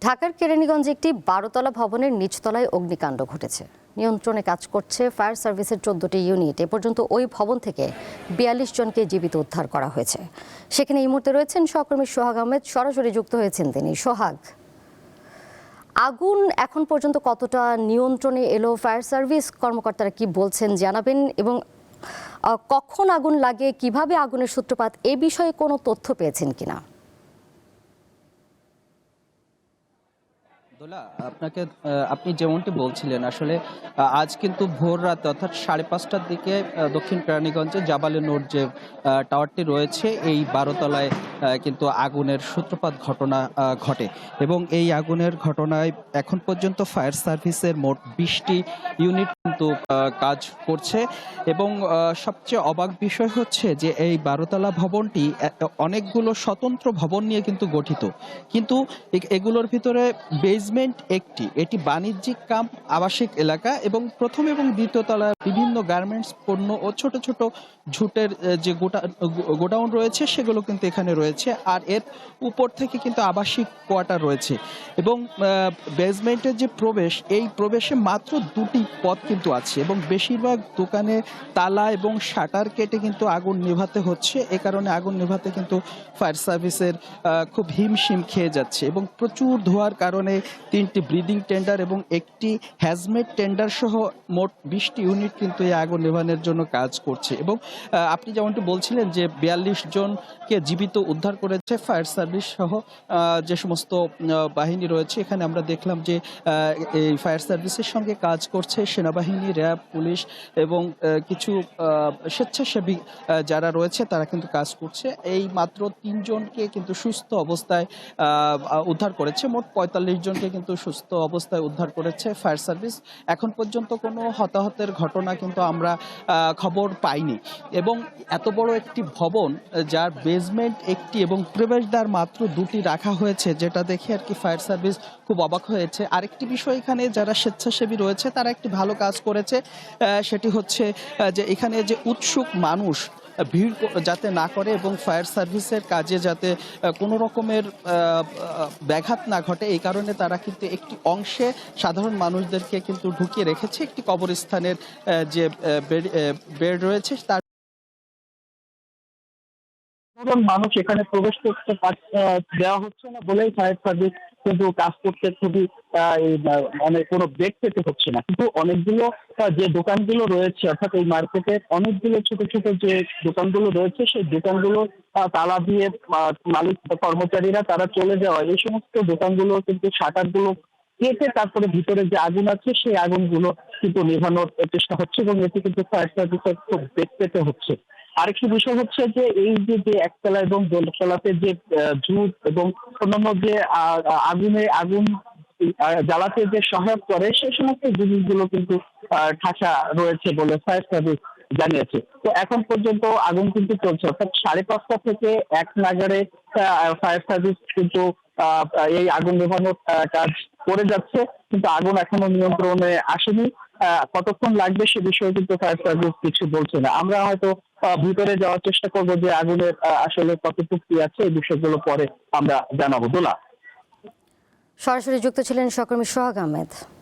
ঢাকার কেরানীগঞ্জে একটি 12তলা ভবনের নিচতলায় অগ্নিকাণ্ড ঘটেছে। নিয়ন্ত্রণে কাজ করছে ফায়ার সার্ভিসের 14টি ইউনিট। এ পর্যন্ত ওই ভবন থেকে 42 জনকে জীবিত উদ্ধার করা হয়েছে। সেখানে এই মুহূর্তে রয়েছেন সহকর্মী সোহাগ আহমেদ, সরাসরি যুক্ত হয়েছেন তিনি। সোহাগ, আগুন এখন পর্যন্ত কতটা নিয়ন্ত্রণে এলো? ফায়ার সার্ভিস কর্মকর্তারা কি বলছেন জানাবেন, এবং কখন আগুন লাগে, কিভাবে আগুনের সূত্রপাত, এ বিষয়ে কোনো তথ্য পেয়েছেন কিনা? আপনি যেমনটি বলছিলেন, আসলে আজ কিন্তু ভোর রাত অর্থাৎ 5:30টার দিকে দক্ষিণ কেরানীগঞ্জে জাবালে নূর যে টাওয়ারটি রয়েছে, এই 12তলায় কিন্তু আগুনের সূত্রপাত ঘটনা ঘটে। এবং এই আগুনের ঘটনায় এখন পর্যন্ত ফায়ার সার্ভিসের মোট 20টি ইউনিট কিন্তু কাজ করছে। এবং সবচেয়ে অবাক বিষয় হচ্ছে যে এই 12তলা ভবনটি অনেকগুলো স্বতন্ত্র ভবন নিয়ে কিন্তু গঠিত, কিন্তু এগুলোর ভিতরে বেসমেন্ট এটি বাণিজ্যিক কাম আবাসিক এলাকা, এবং প্রথম এবং দ্বিতীয় তলায় বিভিন্ন গার্মেন্টস পণ্য ও ছোট ছোট ঝুটের যে গোডাউন রয়েছে সেগুলো কিন্তু এখানে রয়েছে। আর এর উপর থেকে কিন্তু আবাসিক কোয়ার্টার রয়েছে। এবং বেসমেন্টের যে প্রবেশ, এই প্রবেশে মাত্র 2টি পথ কিন্তু আছে, এবং বেশিরভাগ দোকানে তালা এবং শাটার কেটে কিন্তু আগুন নেভাতে হচ্ছে। এ কারণে আগুন নেভাতে কিন্তু ফায়ার সার্ভিসের খুব হিমশিম খেয়ে যাচ্ছে। এবং প্রচুর ধোঁয়ার কারণে 3টি ব্রিদিং টেন্ডার এবং একটি হ্যাজমেট টেন্ডার সহ মোট 20টি ইউনিট কিন্তু এই আগুন নেভানোর জন্য কাজ করছে। এবং আপনি যেমনটি বলছিলেন যে 42 জনকে জীবিত উদ্ধার করেছে ফায়ার সার্ভিস সহ যে সমস্ত বাহিনী রয়েছে। এখানে আমরা দেখলাম যে এই ফায়ার সার্ভিসের সঙ্গে কাজ করছে সেনাবাহিনী, র্যাব, পুলিশ এবং কিছু স্বেচ্ছাসেবী যারা রয়েছে তারা কিন্তু কাজ করছে। এই মাত্র 3 জনকে কিন্তু সুস্থ অবস্থায় উদ্ধার করেছে। মোট 45 জনকে কিন্তু সুস্থ অবস্থায় উদ্ধার করেছে ফায়ার সার্ভিস। এখন পর্যন্ত কোনো হতাহতের ঘটনা কিন্তু আমরা খবর পাইনি। এবং এত বড় একটি ভবন যার বেসমেন্ট একটি এবং প্রবেশদ্বার মাত্র 2টি রাখা হয়েছে, যেটা দেখে আর কি ফায়ার সার্ভিস খুব অবাক হয়েছে। আরেকটি বিষয়, এখানে যারা স্বেচ্ছাসেবী রয়েছে তারা একটি ভালো কাজ করেছে। সেটি হচ্ছে যে এখানে যে উৎসুক মানুষ ভিড় যাতে না করে এবং ফায়ার সার্ভিসের কাজে যাতে কোনো রকমের ব্যাঘাত না ঘটে, এই কারণে তারা কিন্তু একটি অংশে সাধারণ মানুষদেরকে কিন্তু ঢুকিয়ে রেখেছে। একটি কবরস্থানের যে বেড রয়েছে তার মানুষ এখানে প্রবেশ করতে দেওয়া হচ্ছে না বলেই ফায়ার সার্ভিস কিন্তু কাজ করতে খুবই মানে কোনো ব্রেক পেতে হচ্ছে না। কিন্তু অনেকগুলো যে দোকানগুলো রয়েছে, অর্থাৎ এই মার্কেটের অনেকগুলো ছোট ছোট যে দোকানগুলো রয়েছে, সেই দোকানগুলো তালা দিয়ে মালিক কর্মচারীরা তারা চলে যাওয়া, এই সমস্ত দোকানগুলো কিন্তু শাটার গুলো কেটে তারপরে ভিতরে যে আগুন আছে সেই আগুনগুলো কিন্তু নেভানোর চেষ্টা হচ্ছে, এবং এতে কিন্তু ফায়ার সার্ভিসের খুব বেগ পেতে হচ্ছে। আরেকটি বিষয় হচ্ছে যে এই যে একতলা এবং দোতলাতে যে ঝুট এবং অন্যান্য যে আগুন জ্বালাতে যে সহায়ক করে, সেই সমস্ত জিনিসগুলো কিন্তু ঠাসা রয়েছে বলে ফায়ার সার্ভিস জানিয়েছে। তো এখন পর্যন্ত আগুন কিন্তু চলছে, অর্থাৎ 5:30 থেকে 1 নাগাড়ে ফায়ার সার্ভিস কিন্তু এই আগুন নেভানোর কাজ করে যাচ্ছে, কিন্তু আগুন এখনো নিয়ন্ত্রণে আসেনি। কতক্ষণ লাগবে সে বিষয়ে কিন্তু ফায়ার সার্ভিস কিছু বলছে না। আমরা হয়তো ভিতরে যাওয়ার চেষ্টা করবো যে আগুনের আসলে কতটুকু কি আছে, এই বিষয়গুলো পরে আমরা জানাবো। দোলা, সরাসরি যুক্ত ছিলেন সহকর্মী সোহাগ আহমেদ।